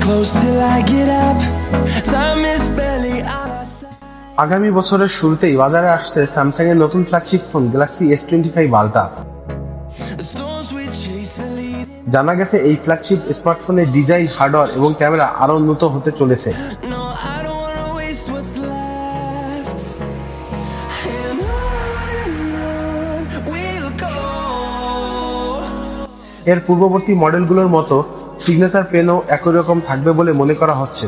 close till I get up. Time is barely on our side. আগামী বছরের শুরুতেই বাজারে আসছে স্যামসাং এর নতুন flagship phone Galaxy S25 ultra. The storms we chase are leading. জানা গেছে এই ফ্ল্যাগশিপ স্মার্টফোনের ডিজাইন, হার্ডওয়্যার এবং ক্যামেরা আরো উন্নত হতে চলেছে। No, I don't wanna waste what's left. And on we'll go. এর পূর্ববর্তী মডেলগুলোর মতো সিগনেচার পেনও একই রকম থাকবে বলে মনে করা হচ্ছে।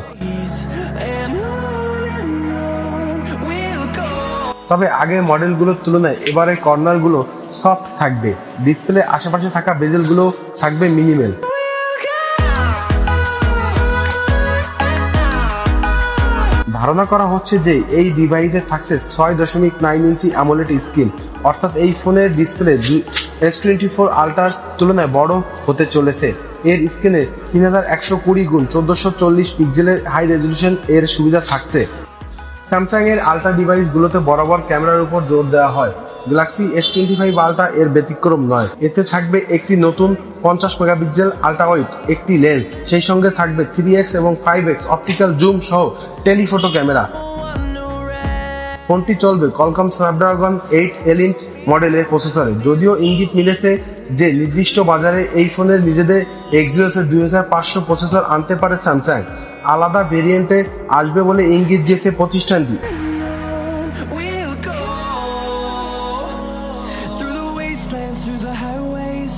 And on we'll go. তবে আগের মডেলগুলোর তুলনায় এবারে কর্নারগুলো সফট থাকবে, ডিসপ্লে আশেপাশে থাকা বেজেলগুলো থাকবে মিনিমাল। ধারণা করা হচ্ছে যে এই ডিভাইসে থাকছে 6.9 ইঞ্চি অ্যামোলেড স্ক্রিন, অর্থাৎ এই ফোনের ডিসপ্লে S24 আলট্রার তুলনায় বড় হতে চলেছে। এর স্ক্রিনে 3120x1440 পিক্সেলের হাই রেজলিউশন এর সুবিধা থাকছে। স্যামসাং এর আলট্রা ডিভাইসগুলোতে বরাবর ক্যামেরার উপর জোর দেওয়া হয়, গ্যালাক্সি S25 আলট্রা এর ব্যতিক্রম নয়। এতে থাকবে একটি নতুন 50 মেগাপিক্সেল আলট্রা ওয়াইড একটি লেন্স, সেই সঙ্গে থাকবে 3x এবং 5x অপটিক্যাল জুম সহ টেলিফটো ক্যামেরা। ফোনটি চলবে কলকম স্ন্যাপড্রাগন 8 এলিট মডেলের প্রসেসরে। যদিও ইঙ্গিত মিলেছে যে নির্দিষ্ট বাজারে এই ফোনের নিজেদের Exynos 2500 প্রসেসর আনতে পারে স্যামসাং, আলাদা ভেরিয়েন্টে আসবে বলে ইঙ্গিত দিয়েছে প্রতিষ্ঠানটি। We'll go through the wastelands, through the highways,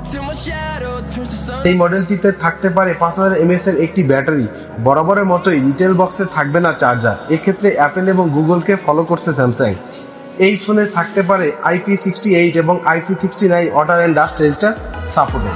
till my shadow turns to sun. এই মডেলটিতে থাকতে পারে 5000 mAh এর একটি ব্যাটারি। বরাবরের মতোই রিটেল বক্সে থাকবে না চার্জার। এক্ষেত্রে অ্যাপেল এবং গুগলকে ফলো করছে স্যামসাং। এই ফোনে থাকতে পারে IP68 এবং IP69 water and dust register supported.